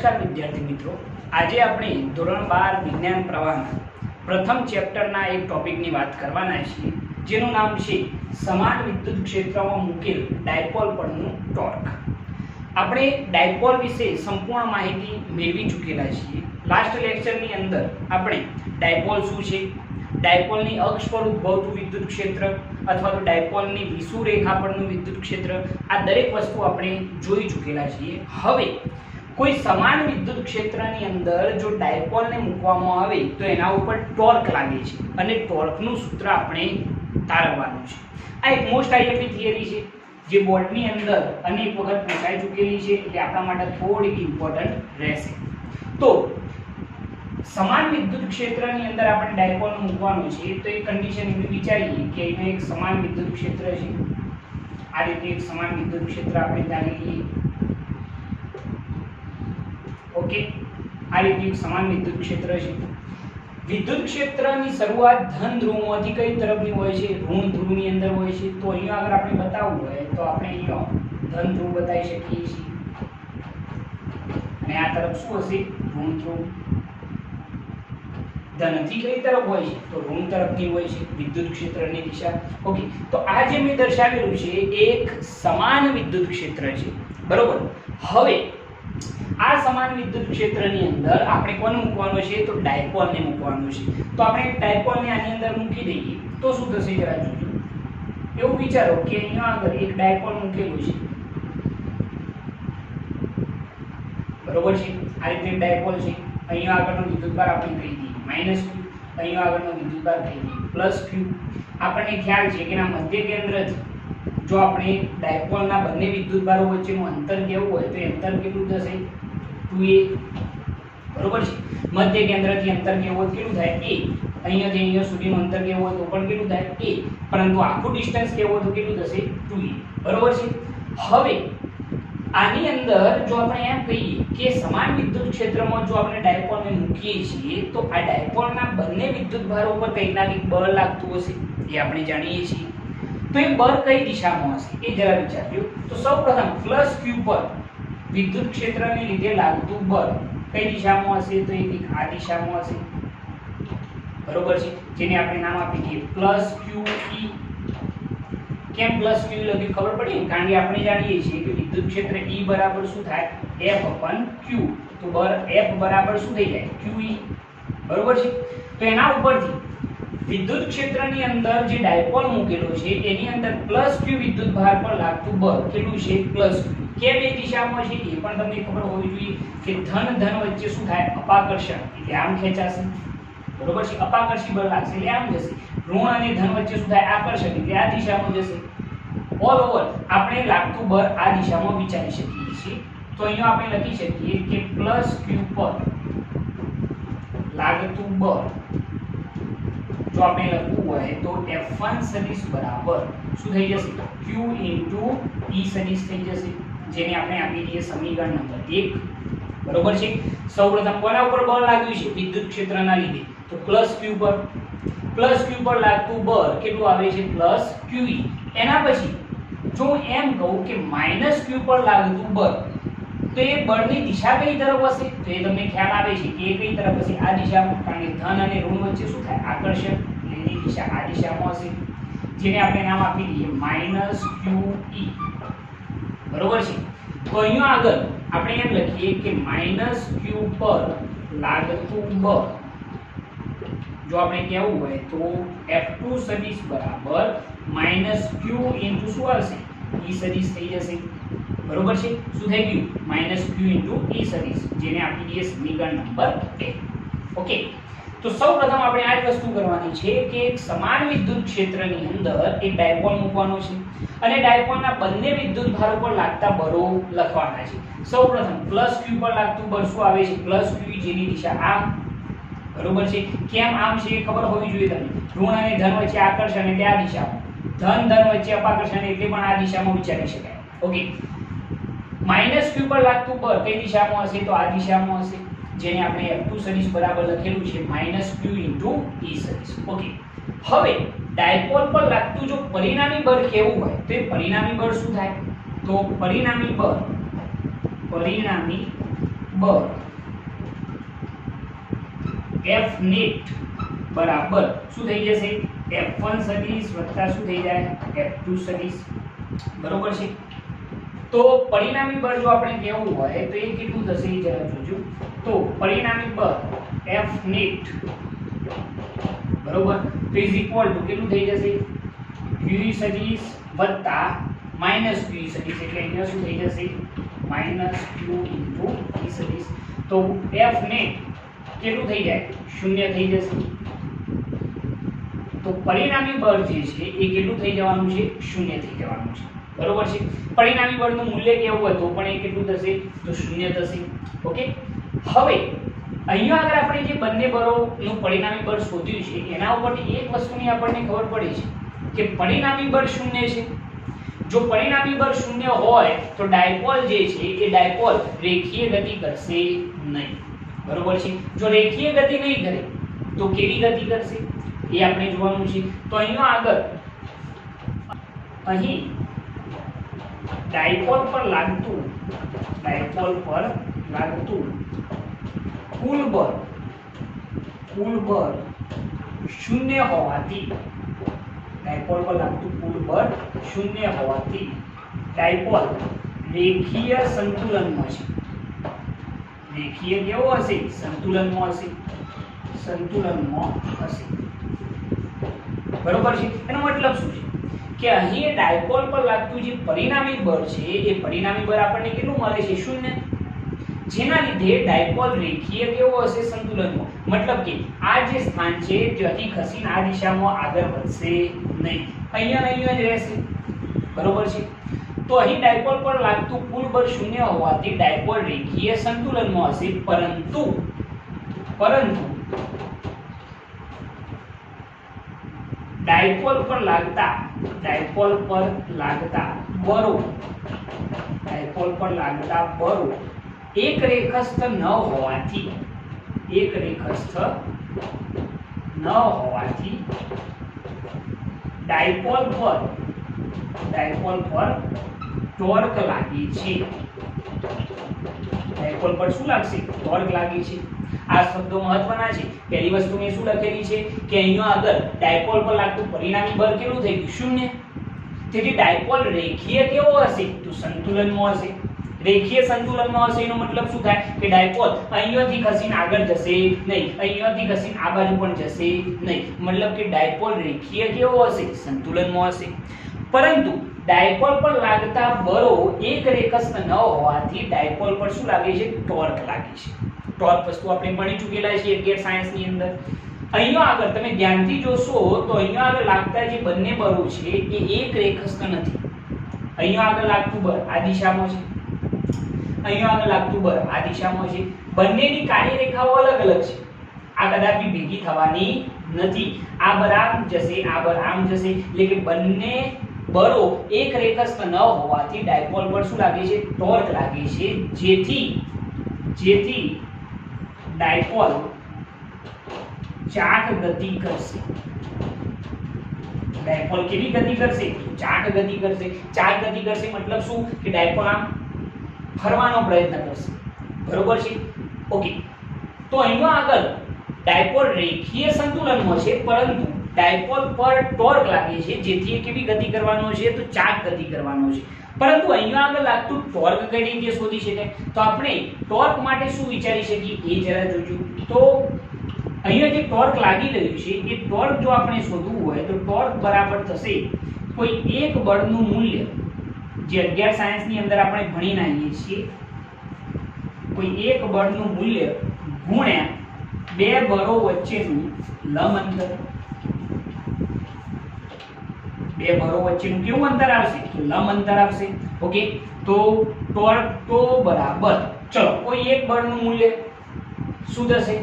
નમસ્કાર વિદ્યાર્થી મિત્રો, આજે આપણે ધોરણ 12 વિજ્ઞાન પ્રવાહના પ્રથમ ચેપ્ટરના એક ટોપિકની વાત કરવાના છીએ, જેનું નામ છે સમાન વિદ્યુત ક્ષેત્રમાં મૂકેલ ડાયપોલ પરનું ટોર્ક. આપણે ડાયપોલ વિશે સંપૂર્ણ માહિતી મેળવી ચૂકેલા છીએ. લાસ્ટ લેક્ચરની અંદર આપણે ડાયપોલ શું છે, ડાયપોલની અક્ષ પર ઉદ્ભવતું વિદ્યુત ક્ષેત્ર અથવા તો ડાયપોલની વિષુવરેખા પરનું વિદ્યુત ક્ષેત્ર, આ દરેક વસ્તુ આપણે જોઈ ચૂકેલા છીએ. હવે કોઈ સમાન વિદ્યુત ક્ષેત્રની અંદર જો ડાયપોલને મૂકવામાં આવે તો એના ઉપર ટોર્ક લાગે છે અને ટોર્કનું સૂત્ર આપણે તારવવાનું છે. આ એક મોસ્ટ આઈએમપી થિયરી છે જે બોર્ડની અંદર અનેક વખત પૂછાઈ ચૂકેલી છે, એટલે આપણા માટે થોડીક ઇમ્પોર્ટન્ટ રહેશે. તો સમાન વિદ્યુત ક્ષેત્રની અંદર આપણે ડાયપોલ મૂકવાનું છે તો એક કન્ડિશન એવી વિચારીએ કે અહીંયા એક સમાન વિદ્યુત ક્ષેત્ર છે. આ રીતે એક સમાન વિદ્યુત ક્ષેત્ર આપણે ધારી લઈએ. ઓકે, આ રીતે એક સમાન વિદ્યુત ક્ષેત્ર છે. વિદ્યુત ક્ષેત્રની શરૂઆત ધન ધ્રુવમાંથી કઈ તરફની હોય છે? ઋણ ધ્રુવની અંદર હોય છે. તો અહીંયા અગર આપણે બતાવવું હોય તો આપણે અહીંયા ધન ધ્રુવ બતાવી શકીએ છીએ અને આ તરફ શું હશે? ઋણ ધ્રુવ. ધનથી કઈ તરફ હોય છે? તો ઋણ તરફની હોય છે વિદ્યુત ક્ષેત્રની દિશા. ઓકે, તો આ જે મેં દર્શાવેલું છે એક સમાન વિદ્યુત ક્ષેત્ર છે, બરોબર. હવે આ સમાન વિદ્યુત ક્ષેત્રની અંદર આપણે કોને મૂકવાનો છે? તો ડાયપોલને મૂકવાનો છે. તો આપણે ડાયપોલને આની અંદર મૂકી દઈએ તો શું થશે જરા જોજો. એવું વિચારો કે અહીંયા આગળ એક ડાયપોલ મૂકેલું છે, બરોબર છે. આ રીતે ડાયપોલ છે. અહીંયા આગળનો વિદ્યુતભાર આપણે કહી દઈએ -q, અહીંયા આગળનો વિદ્યુતભાર કહી દઈએ +q. આપણને ખ્યાલ છે કે ના મધ્ય કેન્દ્રથી જો આપણે ડાયપોલના બંને વિદ્યુતભારો વચ્ચેનું અંતર કેવું હોય તો અંતર કેટલું થશે? 2a, બરોબર છે. મધ્ય કેન્દ્રથી અંતર કેવું હોય કેટલું થાય? a. અહીંયાથી અહીંયા સુધીનું અંતર કેવું હોય તો પણ કેટલું થાય? a. પરંતુ આખું ડિસ્ટન્સ કેવું હોય તો કેટલું થશે? 2a, બરોબર છે. હવે આની અંદર જો આપણે એમ કહીએ કે સમાન વિદ્યુત ક્ષેત્રમાં જો આપણે ડાયપોલને મૂકીએ છીએ તો આ ડાયપોલના બંને વિદ્યુતભારો પર કંઈક ના કંઈક બળ લાગતું હશે, એ આપણે જાણીએ છીએ. તો એ બળ કઈ દિશામાં હશે એ જરા વિચારજો. તો સૌપ્રથમ +q પર વિદ્યુત ક્ષેત્રને લીધે લાગતું બળ કઈ દિશામાં હશે? તો એ આ દિશામાં હશે, બરોબર છે. જેને આપણે નામ આપી દઈએ +qe. કેમ +q લખ્યું ખબર પડી? કારણ કે આપણે જાણીએ છીએ કે વિદ્યુત ક્ષેત્ર E બરાબર શું થાય? F/q. તો બળ F બરાબર શું થઈ જાય? qe, બરોબર છે. તો એના ઉપરથી વિદ્યુત ક્ષેત્રની અંદર જે ડાયપોલ મૂકેલો છે એની અંદર +q વિદ્યુતભાર પર લાગતું બળ કેટલું છે? +q. કેમ એ દિશામાં છે એ પણ તમને ખબર હોવી જોઈએ કે ધન વચ્ચે શું થાય? અપાકર્ષણ, એટલે આમ ખેંચાશે, બરોબર છે. અપાકર્ષી બળ લાગશે એટલે આમ જશે. ઋણ અને ધન વચ્ચે શું થાય? આકર્ષણ, એટલે આ દિશામાં જશે. ઓલ ઓવર આપણે લાગતું બળ આ દિશામાં વિચારી શકીએ છીએ. તો અહીંયા આપણે લખી શકીએ કે +q પર લાગતું બળ જો આપણે લખવું હોય તો F1 સદિશ બરાબર શું થઈ જશે? q * E સદિશ થઈ જશે, જેને આપણે આપી દઈએ સમીકરણ નંબર 1, બરોબર છે. સૌપ્રથમ કોના ઉપર બળ લાગ્યું છે? વિદ્યુત ક્ષેત્રના લીધે. તો +q પર લાગતું બળ કેટલું આવે છે? +qe. એના પછી જો હું એમ કહું કે -q પર લાગતું બળ, તો એ બળની દિશા કઈ તરફ હશે? તો એ તમને ખ્યાલ આવે છે કે એ કઈ તરફ હશે? આ દિશામાં. કારણ કે ધન અને ઋણ વચ્ચે શું થાય? આકર્ષણ, એટલે એની દિશા આ દિશામાં હશે, જેને આપણે નામ આપી દઈએ -qe, બરોબર છે. તો અહીંયા આગળ આપણે એમ લખીએ કે -q પર લાગતું બળ જો આપણે કહેવું હોય તો F2 સદિશ બરાબર -q * શું આવશે? E સદિશ થઈ જશે, બરોબર છે. શું થઈ ગયું? -q * E સદિશ, જેને આપી દઈએ સમીકરણ નંબર 1. ઓકે, તો સૌપ્રથમ આપણે આ જ વસ્તુ કરવાની છે કે એક સમાન વિદ્યુત ક્ષેત્રની અંદર એક ડાયપોલ મૂકવાનો છે અને ડાયપોલના બંને વિદ્યુતભારો પર લાગતા બળો લખવાના છે. સૌપ્રથમ +q પર લાગતું બળ શું આવે છે? +q, જેની દિશા આમ, બરોબર છે. કેમ આમ છે એ ખબર હોવી જોઈએ તમને. ઋણ અને ધન વચ્ચે આકર્ષણ એટલે આ દિશામાં, ધન વચ્ચે અપાકર્ષણ એટલે પણ આ દિશામાં વિચારી શકાય. ઓકે, -q પર લાગતું બળ કઈ દિશામાં હશે? તો આ દિશામાં હશે, જેને આપણે F2 સદિશ બરાબર લખેલું છે -q * E સદિશ. ઓકે, હવે ડાયપોલ પર લાગતું જો પરિણામી બળ કેવું હોય તો એ પરિણામી બળ શું થાય? તો પરિણામી બર એફ નેટ બરાબર શું થઈ જશે F1 સદિશ વત્તા શું થઈ જાય F2 સદિશ બરોબર છે। તો પરિણામી બળ જો આપણે કેવું હોય તો એ કેટલું થશે એ જરા જોજો। તો પરિણામી બળ F નેટ બરોબર તો ઇઝ ઇક્વલ ટુ કેટલું થઈ જશે QE સદિશ વત્તા માઈનસ QE સદિશ એટલે અહીંયા શું થઈ જશે માઈનસ Q ઇન્ટુ E સદિશ। તો F નેટ કેટલું થઈ જાય શૂન્ય થઈ જશે। તો પરિણામી બળ જે છે એ કેટલું થઈ જવાનું છે શૂન્ય થઈ જવાનું છે બરોબર છે। પરિણામી બળનું મૂલ્ય કેવું હોય તો પણ એ કેટલું થશે તો શૂન્ય થશે ઓકે। હવે અહીંયા આગળ આપણે જે બંને બળોનું પરિણામી બળ શોધ્યું છે એના ઉપરથી એક વસ્તુની આપણને ખબર પડી છે કે પરિણામી બળ શૂન્ય છે। જો પરિણામી બળ શૂન્ય હોય તો ડાયપોલ જે છે એ ડાયપોલ રેખીય ગતિ કરશે નહીં બરોબર છે। જો રેખીય ગતિ નહીં કરે તો કેવી ગતિ કરશે એ આપણે જોવાનું છે। તો અહીંયા આગળ અહીં ડાયપોલ પર લાગતું કુલ બળ શૂન્ય હોવાથી ડાયપોલ પર લાગતું કુલ બળ શૂન્ય હોવાથી ડાયપોલ રેખીય સંતુલનમાં છે। રેખીય કેવો હશે સંતુલનમાં હશે બરોબર છે। એનો મતલબ શું છે કે અહીં ડાયપોલ પર લાગતું જે પરિણામી બળ છે એ પરિણામી બળ આપણને કેટલું મળે છે શૂન્ય જેના લીધે ડાયપોલ રેખીય કેવો હશે સંતુલનમાં મતલબ કે આ જે સ્થાન છે ત્યાંથી ખસીને આ દિશામાં આગળ વધશે નહીં અહીંયા જ રહેશે બરોબર છે। તો અહીં ડાયપોલ પર લાગતું કુલ બળ શૂન્ય હોવાથી ડાયપોલ રેખીય સંતુલનમાં હશે પરંતુ ડાયપોલ પર લાગતા બળો એક રેખસ્થ ન હોવાથી ડાયપોલ પર ટોર્ક લાગે છે। ડાયપોલ પર શું લાગશે ટોર્ક લાગે છે। આ શબ્દો મહત્વના છે। પહેલી વસ્તુ મેં શું લખેલી છે કે અહીંયા આગળ ડાયપોલ પર લાગતું પરિણામી બળ કેટલું થઈ ગયું શૂન્ય। તેથી ડાયપોલ રેખીય કેવો હશે તો સંતુલનમાં હશે। રેખીય સંતુલનમાં હશે એનો મતલબ શું થાય કે ડાયપોલ અહીંયાથી ખસીને આગળ જશે નહીં અહીંયાથી ખસીને આ બાજુ પણ જશે નહીં મતલબ કે ડાયપોલ રેખીય કેવો હશે સંતુલનમાં હશે। પરંતુ ડાયપોલ પર લાગતા બળો એક રેખસ્થ ન હોવાથી ડાયપોલ પર શું લાગે છે ટોર્ક લાગે છે। ટોર્ક વસ્તુ આપણે ભણી ચૂકેલા છીએ ગેટ સાયન્સની અંદર। અહીંયા આગળ તમે ધ્યાનથી જોશો તો અહીંયા આગળ લાગતા જે બંને બળો છે એ એક રેખસ્થ નથી। અહીંયા આગળ લાગતું બળ આ દિશામાં છે અહીંયા આગળ લાગતું બળ આ દિશામાં છે બંનેની કાર્યરેખાઓ અલગ અલગ છે। આ કદાપી ભેગી થવાની નથી। આ બળ આમ જશે આ બળ આમ જશે એટલે કે બંને બળો એક રેખસ્થ ન હોવાથી ડાયપોલ પર શું લાગે છે ટોર્ક લાગે છે જેથી ડાયપોલ ચાક ગતિ કરશે। ડાયપોલ કેવી ગતિ કરશે ચાક ગતિ કરશે। ચાક ગતિ કરશે મતલબ શું કે ડાયપોલ આમ ફરવાનો પ્રયત્ન કરશે બરોબર છે ઓકે। તો અહીંયા આગળ ડાયપોલ રેખીય સંતુલનમાં છે પરંતુ ડાયપોલ પર ટોર્ક લાગે છે જેથી એ કેવી ગતિ કરવાનો છે તો ચાક ગતિ કરવાનો છે। પરંતુ અહીંયા આગળ લાગતું ટોર્ક કઈ રીતે શોધી શકાય તો આપણે ટોર્ક માટે શું વિચારી શકીએ એ જરા જોજો। તો અહીંયા જે ટોર્ક લાગી રહ્યું છે એ ટોર્ક જો આપણે શોધવું હોય તો ટોર્ક બરાબર થશે કોઈ એક બળનું મૂલ્ય જે 11 સાયન્સની અંદર આપણે ભણીને આવીએ છીએ કોઈ એક બળનું મૂલ્ય ગુણ્યા બે બળો વચ્ચેનું લંબ અંતર। બે બળો વચ્ચેનું કેવું અંતર આવશે તો લંબ અંતર આવશે ઓકે। તો ટોર્ક તો બરાબર ચલો કોઈ એક બળનું મૂલ્ય શું થશે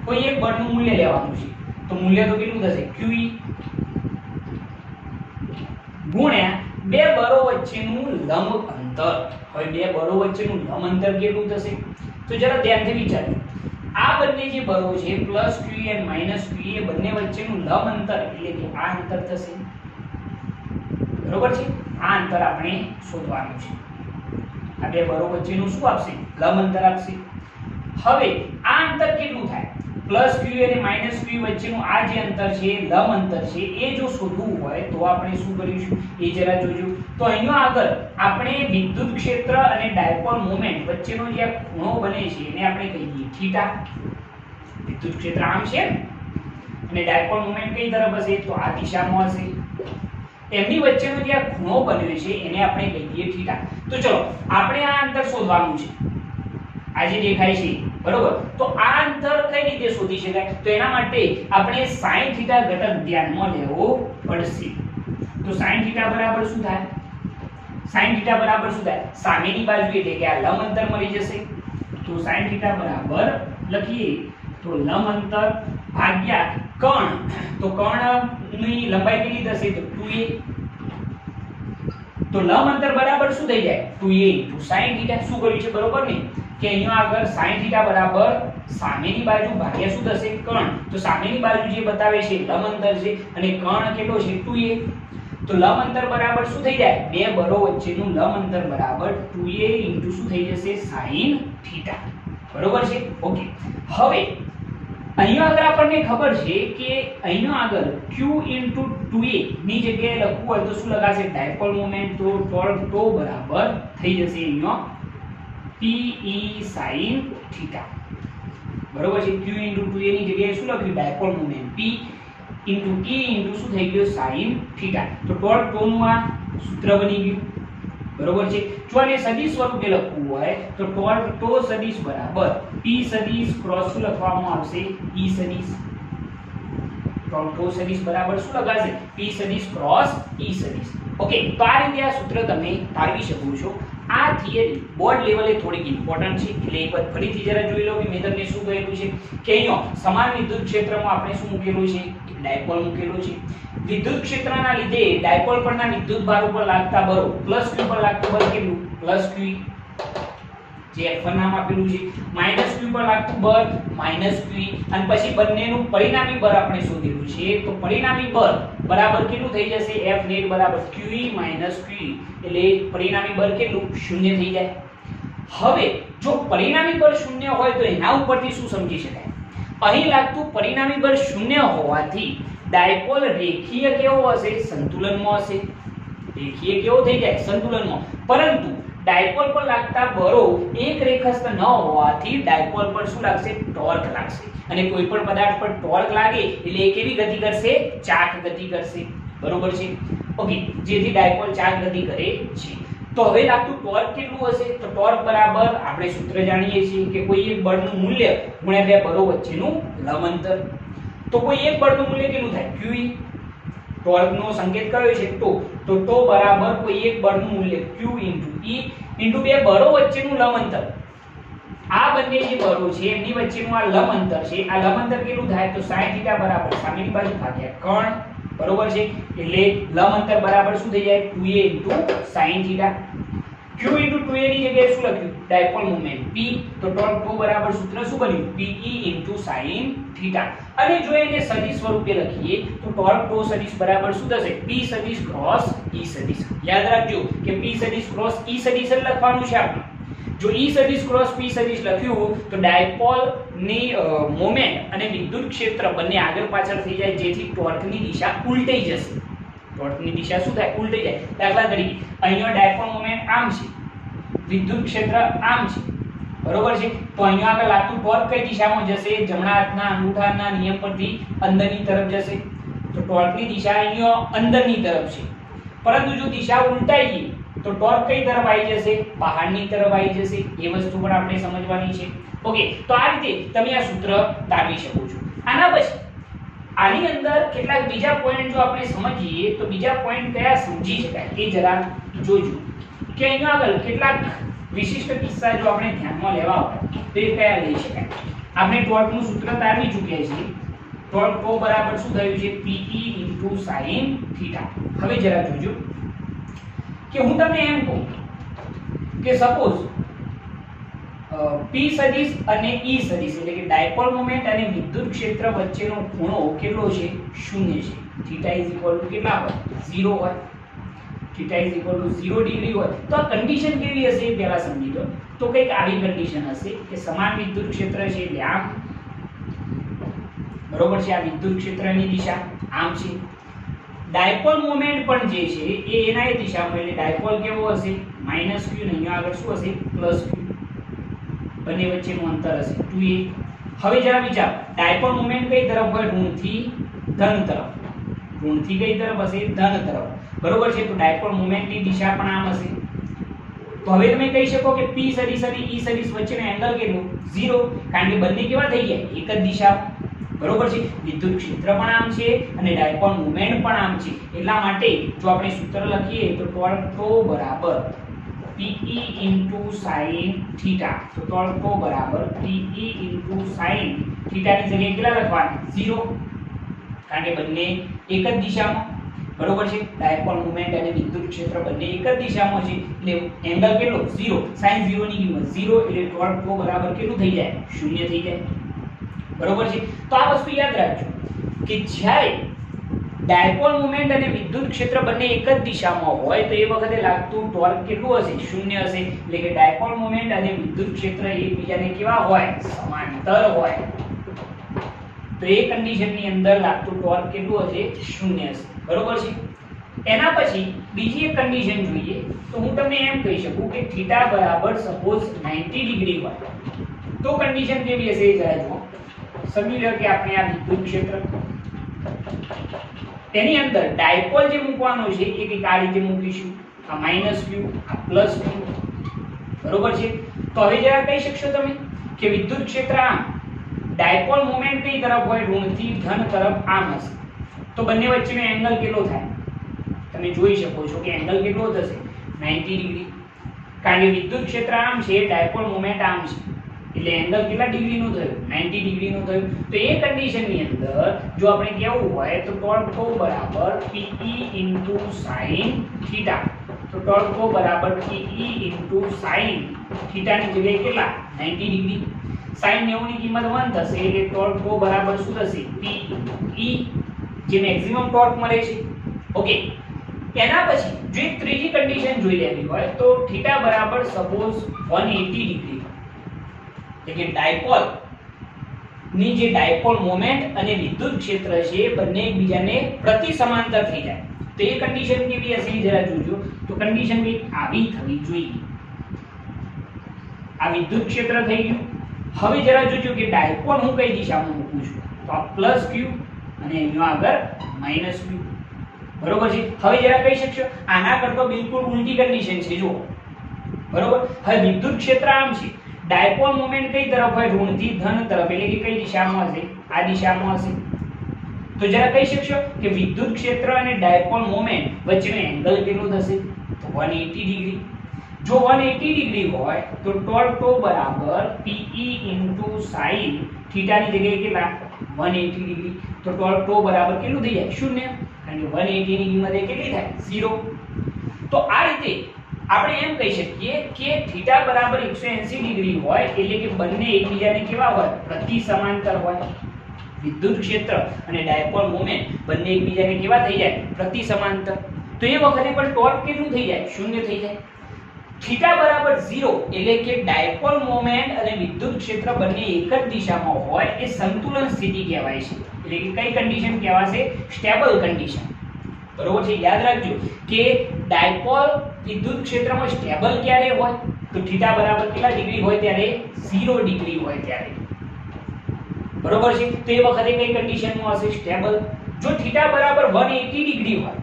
કોઈ એક બળનું મૂલ્ય લેવાનું છે તો મૂલ્ય તો કેટલું થશે QE ગુણ્યા બે બળો વચ્ચેનું લંબ અંતર। હવે બે બળો વચ્ચેનું લંબ અંતર કેટલું થશે તો જરા ધ્યાનથી વિચારો। આ બંને જે બળો છે +QE અને -QE એ બંને વચ્ચેનું લંબ અંતર એટલે કે આ અંતર થશે બરોબર છે। આ અંતર આપણે શોધવાનું છે। આ બે બળો વચ્ચેનું શું આપશે લંબ અંતર આપશે। હવે આ અંતર કેટલું થાય? પ્લસ q અને માઈનસ q વચ્ચેનું આ જે અંતર છે, લંબ અંતર છે, એ જો શોધવું હોય તો આપણે શું કરીશું એ જરા જોજો. તો અહીંયા આગળ આપણે વિદ્યુત ક્ષેત્ર અને ડાયપોલ મોમેન્ટ વચ્ચેનો જે આ ખૂણો બને છે એને આપણે કહીએ થીટા. વિદ્યુત ક્ષેત્ર આમ છે અને ડાયપોલ મોમેન્ટ કઈ તરફ હશે? તો આ દિશામાં હશે. એમની વચ્ચેનો જે આ ખૂણો બન્યો છે એને આપણે કહીએ થીટા. તો ચલો આપણે આ અંતર શોધવાનું છે, આ જે દેખાય છે, બરોબર. તો આ અંતર કઈ રીતે શોધી શકાય? તો એના માટે આપણે sin થીટા ઘટક ધ્યાનમાં લેવો પડશે. તો sin થીટા બરાબર શું થાય? sin થીટા બરાબર શું થાય? સામેની બાજુ એટલે કે આ લંબ અંતર મળી જશે. તો sin થીટા બરાબર લખીએ તો લંબ અંતર ભાગ્યા કર્ણ. તો કર્ણની લંબાઈ કેટલી થશે? તો 2a. તો લંબ અંતર બરાબર શું થઈ જાય? 2a sin theta. શું કર્યું છે? બરોબર ને કે અહીંયા આગળ sin થીટા બરાબર સામેની બાજુ ભાગ્યા શું થશે? કર્ણ. તો સામેની બાજુ જે બતાવે છે લંબ અંતર છે અને કર્ણ કેટલો છે? 2a. તો લંબ અંતર બરાબર શું થઈ જાય? બે બરો વચ્ચેનું લંબ અંતર બરાબર 2a શું થઈ જશે? sin theta. બરોબર છે? ઓકે. હવે અહીંયા આગળ આપણને ખબર છે કે અહીંયા આગળ q 2a ની જગ્યાએ લખવું હોય તો શું લખાશે? Dipole moment. તો ટોર્ક ટો બરાબર થઈ જશે અહીંયા Pe sin theta. બરોબર છે? q 2a ની જગ્યાએ શું લખ્યું? ડાયપોલ મોમેન્ટ P E શું થઈ ગયો? sin theta. તો ટોર્ક ટો નું આ સૂત્ર બની ગયું. બરોબર છે? જો આને સદિશ સ્વરૂપે લખવું હોય તો ટોર્ક ટો સદિશ બરાબર P સદિશ ક્રોસ શું લખવામાં આવશે? E સદિશ. ટોર્ક ટો સદિશ બરાબર શું લખાશે? P સદિશ ક્રોસ E સદિશ. ઓકે. તો આ રીતે આ સૂત્ર તમે તારવી શકો છો. આ થિયરી બોર્ડ લેવલે થોડીક ઇમ્પોર્ટન્ટ છે એટલે એક વાર ફરીથી જરા જોઈ લો કે મેં તમને શું કહેલું છે કે અહીંયા સમાન વિદ્યુત ક્ષેત્રમાં આપણે શું મૂકેલું છે? ડાયપોલ મૂકેલું છે. વિદ્યુત ક્ષેત્રના લીધે ડાયપોલ પરના વિદ્યુત ભાર ઉપર લાગતા બળો પ્લસ q પર લાગતું બળ કેટલું? પ્લસ q જે F1 નામ આપેલું છે. માઈનસ q પર લાગતું બળ માઈનસ q અને પછી બંનેનું પરિણામી બળ આપણે શોધેલું છે. તો પરિણામી બળ બરાબર કેટલું થઈ જશે? F net બરાબર QE - QE એટલે પરિણામી બળ કેટલું? 0 થઈ જાય. હવે જો પરિણામી બળ 0 હોય તો એના ઉપરથી શું સમજી શકાય? અહીં લાગતું પરિણામી બળ 0 હોવાથી ડાયપોલ રેખીય કેવો હશે? સંતુલનમાં હશે. રેખીય કેવો થઈ જાય? સંતુલનમાં. પરંતુ ડાયપોલ પર લાગતા બળો એક રેખસ્થ ન હોવાથી ડાયપોલ પર શું લાગશે? ટોર્ક લાગશે. અને કોઈ પણ પદાર્થ પર ટોર્ક લાગે એટલે એ કેવી ગતિ કરશે? ચાક ગતિ કરશે. બરોબર છે? ઓકે. જેથી ડાયપોલ ચાક ગતિ કરે છે. તો હવે લાગતું ટોર્ક કેટલું હશે? તો ટોર્ક બરાબર આપણે સૂત્ર જાણીએ છીએ કે કોઈ એક બળનું મૂલ્ય ગુણ્યા બે બળો વચ્ચેનું લંબ અંતર. તો કોઈ એક બળનું મૂલ્ય કેટલું થાય? QE. ટોર્કનો સંકેત કયો છે? ટો. તો ટો બરાબર કોઈ એક બળનું મૂલ્ય Q * E * બે બળો વચ્ચેનું લંબ અંતર. આ બંને જે બળો છે એમની વચ્ચેનું આ લંબ અંતર છે. આ લંબ અંતર કેટલું થાય? તો sin થીટા બરાબર સામેની બાજુ ભાગ્યા કર્ણ. બરોબર છે? એટલે લંબ અંતર બરાબર શું થઈ જાય? 2a sin theta. q * 2a ની જગ્યાએ શું લખ્યું? Dipole moment P. તો ટોર્ક ટો બરાબર સૂત્ર શું બન્યું? Pe * sin theta. અને જો એને સદિશ સ્વરૂપે લખીએ તો ટોર્ક ટો સદિશ બરાબર શું થશે? P સદિશ ક્રોસ E સદિશ. યાદ રાખજો કે P સદિશ ક્રોસ E સદિશ જ લખવાનું છે આપણે. જો E સદિશ ક્રોસ P સદિશ લખ્યું તો ડાયપોલ ની મોમેન્ટ અને વિદ્યુત ક્ષેત્ર બંને આગળ પાછળ થઈ જાય જેથી ટોર્કની દિશા ઉલટાઈ જશે. ટોર્કની દિશા શું થાય? ઉલટાઈ જાય. દાખલા તરીકે અહીંયા ડાયપોલ મોમેન્ટ આમ છે, વિદ્યુત ક્ષેત્ર આમ છે. બરોબર છે? તો અહીંયા આગળ લાગતું ટોર્ક કઈ દિશામાં જશે? જમણા હાથના અંગૂઠાના નિયમ પરથી અંદરની તરફ જશે. તો ટોર્કની દિશા અહીંયા અંદરની તરફ છે. પરંતુ જો દિશા ઉલટાઈ ગઈ તો ટોર્ક કઈ તરફ આવી જશે? બહારની તરફ આવી જશે. એ વસ્તુ પણ આપણે સમજવાની છે. ઓકે. તો આ રીતે તમે આ સૂત્ર તારવી શકો છો. આના પછી આની અંદર કેટલાક બીજા પોઈન્ટ જો આપણે સમજીએ તો બીજા પોઈન્ટ કયા સમજી શકાય એ જરા જોજો કે અહીંયા આગળ કેટલાક વિશિષ્ટ કિસ્સા જો આપણે ધ્યાનમાં લેવા હોય તો એ કયા લઈ શકાય. આપણે ટોર્કનું સૂત્ર તારવી ચૂક્યા છીએ. ટોર્ક ટો બરાબર શું થયું છે? Pe * sin theta. હવે જરા જોજો કે હું તમને એમ કહું કે સપોઝ P સદિશ અને E સદિશ એટલે કે ડાયપોલ મોમેન્ટ અને વિદ્યુત ક્ષેત્ર વચ્ચેનો ખૂણો કેટલો છે? 0 છે. θ = કેટલા હોય? 0 હોય. Theta is equal to 0 degree હોય તો આ કન્ડિશન કેવી હશે એ પહેલા સમજી લો. તો કંઈક આવી કન્ડિશન હશે કે સમાન વિદ્યુત ક્ષેત્ર છે એટલે આમ, બરોબર છે, આ વિદ્યુત ક્ષેત્રની દિશા આમ છે, ડાયપોલ મોમેન્ટ પણ જે છે એ એના એ દિશામાં, એટલે ડાયપોલ કેવો હશે -q ને અહીંયા આગળ શું હશે +q, બંને વચ્ચેનું અંતર હશે 2a. હવે જરા વિચાર, ડાયપોલ મોમેન્ટ કઈ તરફ હોય? ઋણથી ધન તરફ. ઋણથી કઈ તરફ હશે? ધન તરફ, બરોબર છે. તો ડાયપોલ મોમેન્ટની દિશા પણ આમ હશે. તો હવે તમે કહી શકો કે p સદિશ અને e સદિશ વચ્ચેનો એંગલ કેટલો? 0, કારણ કે બંને કેવા થઈ ગયા? એક જ દિશા, બરોબર છે. વિદ્યુત ક્ષેત્ર પણ આમ છે અને ડાયપોલ મોમેન્ટ પણ આમ છે. એટલા માટે જો આપણે સૂત્ર લખીએ તો ટોર્ક બરાબર PE * sin θ. તો ટોર્ક બરાબર PE * sin θ ની જગ્યાએ કેટલા લખવાના? 0, કારણ કે બંને એક જ દિશામાં, બરોબર છે. ડાયપોલ મોમેન્ટ અને વિદ્યુત ક્ષેત્ર બંને એક જ દિશામાં છે એટલે એંગલ કેટલો? 0. sin 0 ની કિંમત 0 એટલે ટોર્ક બરાબર કેટલું થઈ જાય? 0 થઈ જાય, બરોબર છે. તો આ વસ્તુ યાદ રાખજો કે જ્યારે ડાયપોલ મોમેન્ટ અને વિદ્યુત ક્ષેત્ર બંને એક જ દિશામાં હોય તો એ વખતે લાગતું ટોર્ક કેટલું હશે? 0 હશે. એટલે કે ડાયપોલ મોમેન્ટ અને વિદ્યુત ક્ષેત્ર એકબીજાને કેવા હોય? સમાંતર હોય. તો એ કન્ડિશનની અંદર લાગતું ટોર્ક કેટલું હશે? 0 હશે, બરોબર છે. એના પછી બીજી એક કન્ડિશન જોઈએ તો હું તમને એમ કહી શકું કે θ બરાબર સપોઝ 90 ડિગ્રી હોય તો કન્ડિશન કેવી હશે? જરા જુઓ. સમજી લો કે આપણે આ વિદ્યુત ક્ષેત્ર, તેની અંદર ડાયપોલ જે મૂકવાનો છે એ કંઈક આ રીતે મૂકીશું, આ -q, આ +q, બરોબર છે. તો હવે જરા કહી શકશો તમે કે વિદ્યુત ક્ષેત્ર આમ, ડાયપોલ મોમેન્ટ કઈ તરફ હોય? ઋણથી ધન તરફ આમ હશે. તો બંને વચ્ચેનો એંગલ કેટલો થાય? તમે જોઈ શકો છો કે એંગલ કેટલો થશે? 90 ડિગ્રી, કારણ કે વિદ્યુત ક્ષેત્ર આમ છે, ડાયપોલ મોમેન્ટ આમ છે, એટલે એંગલ કેટલા ડિગ્રીનું થયું? 90 ડિગ્રીનું થયું. તો એ કન્ડિશનની અંદર જો આપણે કેવું હોય તો ટોર્ક બરાબર PE * sin θ. તો ટોર્ક બરાબર PE * sin θ ની જગ્યાએ કેટલા? 90 ડિગ્રી. sin 90 ની કિંમત 1 થશે એટલે ટોર્ક બરાબર શું થશે? PE, જે મેક્સિમમ ટોર્ક મળે છે. ઓકે. એના પછી જો એક ત્રીજી કન્ડિશન જોઈ લેવી હોય તો θ બરાબર સપોઝ 180 ડિગ્રી, એટલે કે ડાયપોલ ની જે ડાયપોલ મોમેન્ટ અને વિદ્યુત ક્ષેત્ર છે બંને એકબીજાને પ્રતિ સમાંતર થઈ જાય. તો એ કન્ડિશન કેવી હશે જરા જોજો. તો કન્ડિશન કંઈક આવી થવી જોઈએ. આ વિદ્યુત ક્ષેત્ર થઈ ગયું. હવે જરા જોજો કે ડાયપોલ હું કઈ દિશામાં મૂકું છું? તો આ +q અને અહીંયા આગળ -q, બરોબર છે. હવે જરા કહી શકશો આના કરતો બિલકુલ ઉલટી કન્ડિશન છે જો, બરોબર. હવે વિદ્યુત ક્ષેત્ર આમ છે, ડાયપોલ મોમેન્ટ કઈ તરફ હોય? ઋણથી ધન તરફ, એટલે કે કઈ દિશામાં હશે? આ દિશામાં હશે. તો જરા કહી શકશો કે વિદ્યુત ક્ષેત્ર અને ડાયપોલ મોમેન્ટ વચ્ચેનો એંગલ કેટલો થશે? તો 180 ડિગ્રી. જો 180 ડિગ્રી હોય તો ટોર્ક બરાબર PE * sin θ ની જગ્યાએ કેટલા? 180 ડિગ્રી. તો ટોર્ક બરાબર કેટલું થઈ જાય? 0, કારણ કે 180 ની કિંમત એ કેટલી થાય? 0. તો આ રીતે આપણે એમ કહી શકીએ કે θ બરાબર 180 ડિગ્રી હોય એટલે કે બંને એકબીજાને કેવા હોય? પ્રતિ સમાંતર હોય. વિદ્યુત ક્ષેત્ર અને ડાયપોલ મોમેન્ટ બંને એકબીજાને કેવા થઈ જાય? પ્રતિ સમાંતર. તો એ વખતે પણ ટોર્ક કેટલું થઈ જાય? 0 થઈ જાય. θ બરાબર 0 એટલે કે ડાયપોલ મોમેન્ટ અને વિદ્યુત ક્ષેત્ર બંને એક જ દિશામાં હોય એ સંતુલન સ્થિતિ કહેવાય છે. એટલે કે કઈ કન્ડિશન કહેવાશે? સ્ટેબલ કન્ડિશન, બરોબર છે. યાદ રાખજો કે ડાયપોલ વિદ્યુત ક્ષેત્રમાં સ્ટેબલ ક્યારે હોય? તો θ બરાબર કેટલા ડિગ્રી હોય ત્યારે? 0 ડિગ્રી હોય ત્યારે, બરોબર છે. તો એ વખતે કઈ કન્ડિશનમાં હશે? સ્ટેબલ. જો θ બરાબર 180 ડિગ્રી હોય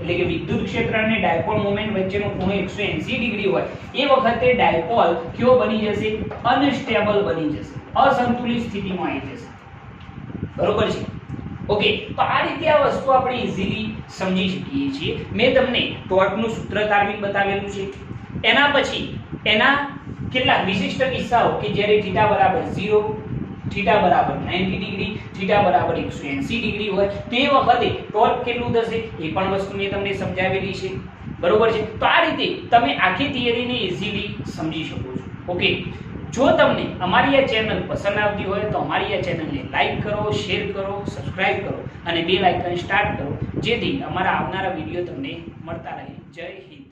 એટલે કે વિદ્યુત ક્ષેત્ર અને ડાયપોલ મોમેન્ટ વચ્ચેનો ખૂણો 180 ડિગ્રી હોય એ વખતે ડાયપોલ કેવો બની જશે? અનસ્ટેબલ બની જશે, અસંતુલિત સ્થિતિમાં આવી જશે, બરોબર છે. ઓકે. તો આ રીતે આ વસ્તુ આપણે ઈઝીલી સમજી શકીએ છીએ. મેં તમને ટોર્કનું સૂત્ર તારવીને બતાવેલું છે. એના પછી એના કેટલાક વિશિષ્ટ કિસ્સાઓ કે જ્યારે θ બરાબર 0, θ બરાબર 90 ડિગ્રી, θ બરાબર 180 ડિગ્રી હોય તે વખતે ટોર્ક કેટલું થશે એ પણ વસ્તુ મેં તમને સમજાવેલી છે, બરોબર છે. તો આ રીતે તમે આખી થિયરીને ઈઝીલી સમજી શકો છો. ઓકે. જો તમને અમારી આ ચેનલ પસંદ આવતી હોય તો અમારી આ ચેનલને લાઈક કરો, શેર કરો, સબસ્ક્રાઇબ કરો અને બેલ આઇકન સ્ટાર્ટ કરો, જેથી અમારા આવનારા વિડીયો તમને મળતા રહે. જય હિન્દ.